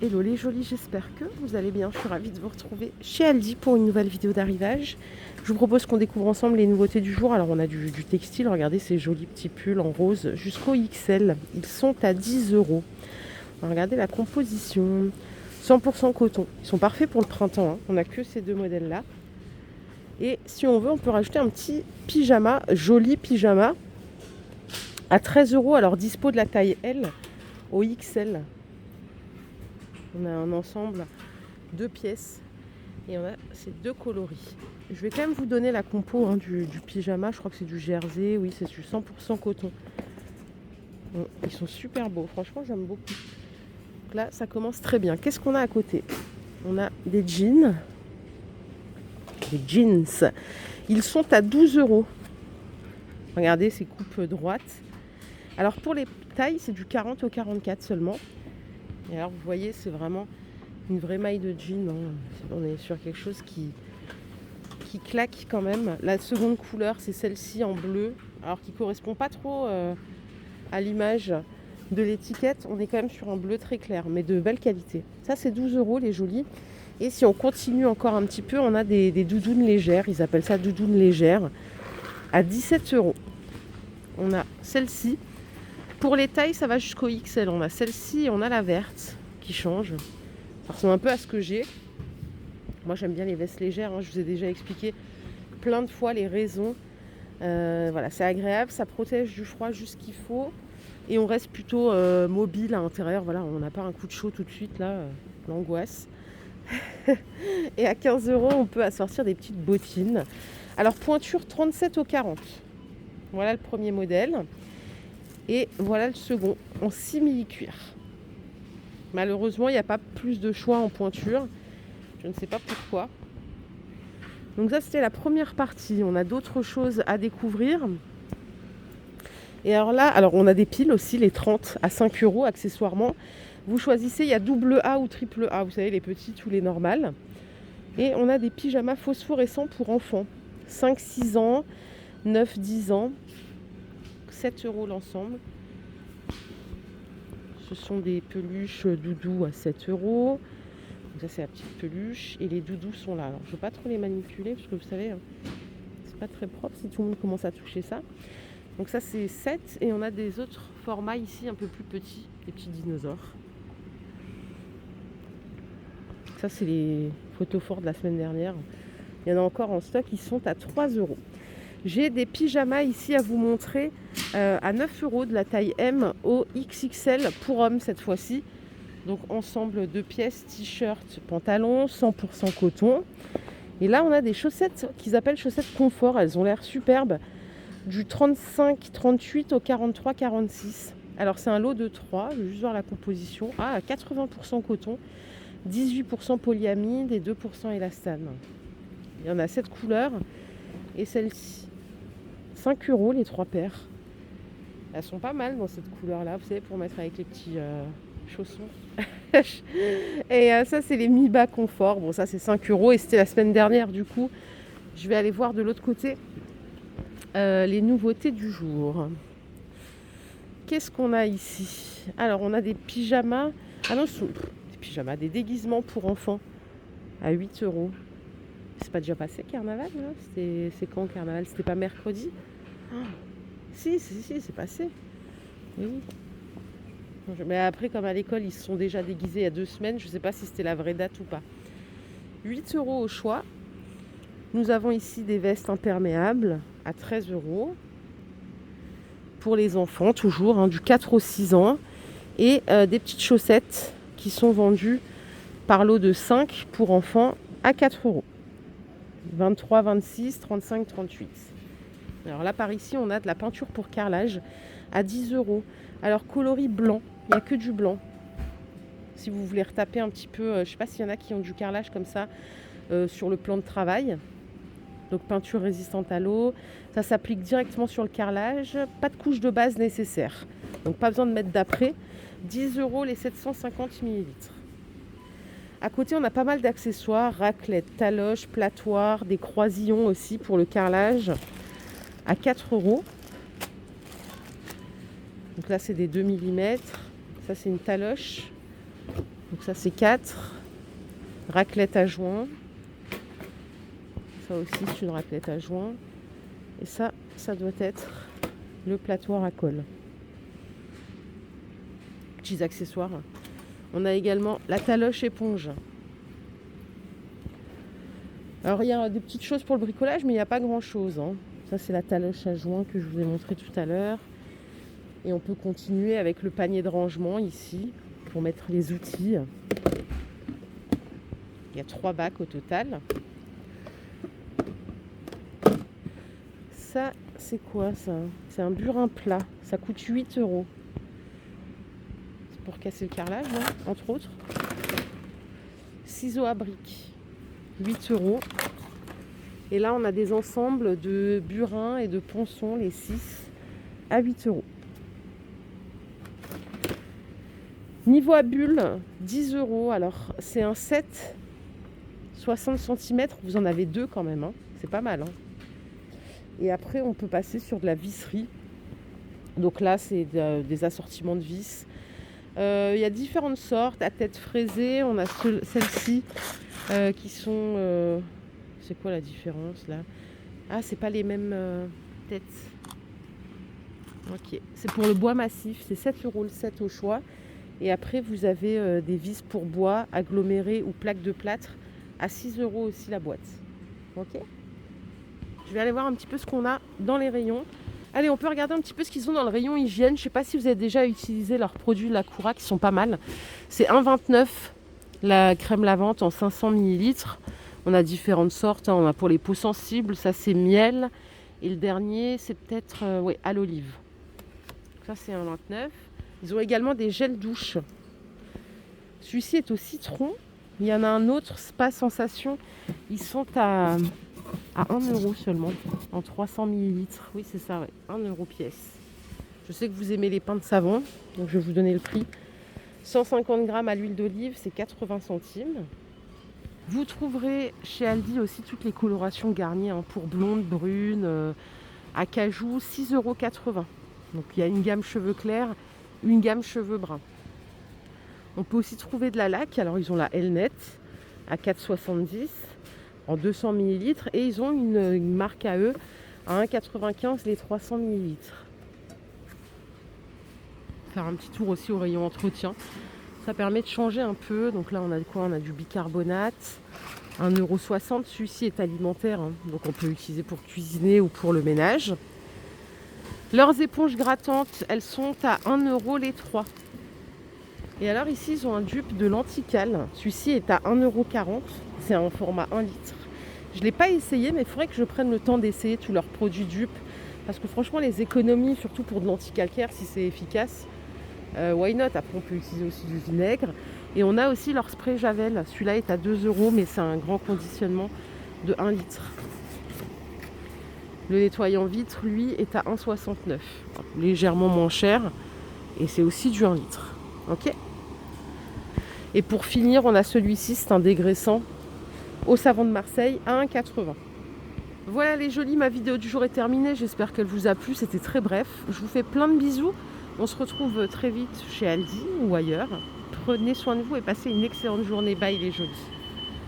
Hello les jolis, j'espère que vous allez bien. Je suis ravie de vous retrouver chez Aldi pour une nouvelle vidéo d'arrivage. Je vous propose qu'on découvre ensemble les nouveautés du jour. Alors on a du textile, regardez ces jolis petits pulls en rose jusqu'au XL. Ils sont à 10 euros. Regardez la composition, 100% coton. Ils sont parfaits pour le printemps, hein. On n'a que ces deux modèles-là. Et si on veut, on peut rajouter un petit pyjama, joli pyjama, à 13 euros. Alors dispo de la taille L au XL. On a un ensemble, 2 pièces et on a ces 2 coloris. Je vais quand même vous donner la compo du pyjama. Je crois que c'est du jersey. Oui, c'est du 100% coton. Bon, ils sont super beaux. Franchement, j'aime beaucoup. Donc là, ça commence très bien. Qu'est-ce qu'on a à côté? On a des jeans. Des jeans. Ils sont à 12 euros. Regardez ces coupes droites. Alors pour les tailles, c'est du 40 au 44 seulement. Et alors vous voyez, c'est vraiment une vraie maille de jean, hein. On est sur quelque chose qui claque quand même. La seconde couleur, c'est celle-ci en bleu, alors qui ne correspond pas trop à l'image de l'étiquette. On est quand même sur un bleu très clair, mais de belle qualité. Ça, c'est 12 euros, les jolis. Et si on continue encore un petit peu, on a des doudounes légères. Ils appellent ça doudounes légères, à 17 euros. On a celle-ci. Pour les tailles, ça va jusqu'au XL. On a celle-ci et on a la verte qui change. Ça ressemble un peu à ce que j'ai. Moi, j'aime bien les vestes légères, hein. Je vous ai déjà expliqué plein de fois les raisons. Voilà, c'est agréable, ça protège du froid juste ce qu'il faut. Et on reste plutôt mobile à l'intérieur. Voilà, on n'a pas un coup de chaud tout de suite, là, l'angoisse. Et à 15 euros, on peut assortir des petites bottines. Alors, pointure 37 au 40. Voilà le premier modèle. Et voilà le second, en simili-cuir. Malheureusement, il n'y a pas plus de choix en pointure. Je ne sais pas pourquoi. Donc ça, c'était la première partie. On a d'autres choses à découvrir. Et alors là, on a des piles aussi, les 30 à 5 euros accessoirement. Vous choisissez, il y a double A ou triple A. Vous savez, les petites ou les normales. Et on a des pyjamas phosphorescents pour enfants. 5-6 ans, 9-10 ans. 7 euros l'ensemble. Ce sont des peluches doudous à 7 euros. Donc ça, c'est la petite peluche. Et les doudous sont là. Alors, je ne veux pas trop les manipuler parce que vous savez, c'est pas très propre si tout le monde commence à toucher ça. Donc ça, c'est 7. Et on a des autres formats ici un peu plus petits. Des petits dinosaures. Ça, c'est les photos fortes de la semaine dernière. Il y en a encore en stock. Ils sont à 3 euros. J'ai des pyjamas ici à vous montrer à 9 euros de la taille M au XXL pour hommes cette fois-ci. Donc ensemble de pièces, t-shirt, pantalon, 100% coton. Et là, on a des chaussettes qu'ils appellent chaussettes confort. Elles ont l'air superbes. Du 35-38 au 43-46. Alors c'est un lot de 3. Je vais juste voir la composition. Ah, 80% coton, 18% polyamide et 2% élastane. Il y en a 7 couleurs. Et celle-ci, 5 euros les 3 paires. Elles sont pas mal dans cette couleur-là, vous savez, pour mettre avec les petits chaussons. Et ça, c'est les mi-bas confort. Bon, ça, c'est 5 euros. Et c'était la semaine dernière, du coup. Je vais aller voir de l'autre côté les nouveautés du jour. Qu'est-ce qu'on a ici? Alors, on a des pyjamas. Ah non, des pyjamas, des déguisements pour enfants à 8 euros. C'est pas déjà passé, carnaval, là? C'est quand, carnaval? C'était pas mercredi? Si, c'est passé. Oui. Mais après, comme à l'école, ils se sont déjà déguisés il y a 2 semaines. Je ne sais pas si c'était la vraie date ou pas. 8 euros au choix. Nous avons ici des vestes imperméables à 13 euros. Pour les enfants, toujours, du 4 au 6 ans. Et des petites chaussettes qui sont vendues par lot de 5 pour enfants à 4 euros. 23, 26, 35, 38. Alors là, par ici, on a de la peinture pour carrelage à 10 euros. Alors, coloris blanc, il n'y a que du blanc. Si vous voulez retaper un petit peu, je ne sais pas s'il y en a qui ont du carrelage comme ça sur le plan de travail. Donc, peinture résistante à l'eau. Ça s'applique directement sur le carrelage. Pas de couche de base nécessaire. Donc, pas besoin de mettre d'après. 10 euros les 750 millilitres. À côté, on a pas mal d'accessoires, raclettes, taloches, platoirs, des croisillons aussi pour le carrelage à 4 euros. Donc là, c'est des 2 mm. Ça, c'est une taloche. Donc ça c'est 4. Raclette à joint. Ça aussi c'est une raclette à joint. Et ça doit être le platoir à colle. Petits accessoires. On a également la taloche éponge. Alors il y a des petites choses pour le bricolage, mais il n'y a pas grand chose. Ça c'est la taloche à joint que je vous ai montré tout à l'heure. Et on peut continuer avec le panier de rangement ici, pour mettre les outils. Il y a 3 bacs au total. Ça, c'est quoi ça? C'est un burin plat. Ça coûte 8 €. C'est pour casser le carrelage, là, entre autres. Ciseaux à briques, 8 €. Et là, on a des ensembles de burins et de ponçons, les 6, à 8 €. Niveau à bulles, 10 €. Alors, c'est un set 60 cm. Vous en avez 2 quand même. C'est pas mal. Et après, on peut passer sur de la visserie. Donc là, c'est des assortiments de vis. Il y a différentes sortes. À tête fraisée, on a celles-ci qui sont... c'est quoi la différence là? Ah, c'est pas les mêmes têtes. Ok, c'est pour le bois massif. C'est 7 € le set au choix. Et après, vous avez des vis pour bois, agglomérés ou plaques de plâtre à 6 € aussi la boîte. Ok. Je vais aller voir un petit peu ce qu'on a dans les rayons. Allez, on peut regarder un petit peu ce qu'ils ont dans le rayon hygiène. Je ne sais pas si vous avez déjà utilisé leurs produits Lacura qui sont pas mal. C'est 1,29 la crème lavante en 500 ml. On a différentes sortes. On a pour les peaux sensibles, ça c'est miel. Et le dernier, c'est peut-être à l'olive. Ça c'est 1,29. Ils ont également des gels douche. Celui-ci est au citron. Il y en a un autre, Spa Sensation. Ils sont à 1 € seulement, en 300 ml. Oui, c'est ça, ouais. 1 € pièce. Je sais que vous aimez les pains de savon, donc je vais vous donner le prix. 150 g à l'huile d'olive, c'est 80 centimes. Vous trouverez chez Aldi aussi toutes les colorations garnies pour blonde, brune, acajou, 6,80 €. Donc il y a une gamme cheveux clairs, une gamme cheveux bruns. On peut aussi trouver de la laque. Alors ils ont la Elnet à 4,70 en 200 ml et ils ont une marque à eux à 1,95 les 300 ml. Faire un petit tour aussi au rayon entretien. Ça permet de changer un peu. Donc là on a quoi? On a du bicarbonate, 1,60 €. Celui-ci est alimentaire, donc on peut l'utiliser pour cuisiner ou pour le ménage. Leurs éponges grattantes, elles sont à 1 € les 3. Et alors ici, ils ont un dupe de lenticale. Celui-ci est à 1,40 €. C'est un format 1 litre. Je ne l'ai pas essayé, mais il faudrait que je prenne le temps d'essayer tous leurs produits dupes. Parce que franchement, les économies, surtout pour de l'anticalcaire, si c'est efficace, why not? Après, on peut utiliser aussi du vinaigre. Et on a aussi leur spray Javel. Celui-là est à 2 €, mais c'est un grand conditionnement de 1 litre. Le nettoyant vitre, lui, est à 1,69 €. Légèrement moins cher. Et c'est aussi du 1 litre. Ok. Et pour finir, on a celui-ci, c'est un dégraissant au savon de Marseille à 1,80 €. Voilà les jolis, ma vidéo du jour est terminée. J'espère qu'elle vous a plu. C'était très bref. Je vous fais plein de bisous. On se retrouve très vite chez Aldi ou ailleurs. Prenez soin de vous et passez une excellente journée. Bye les jolis.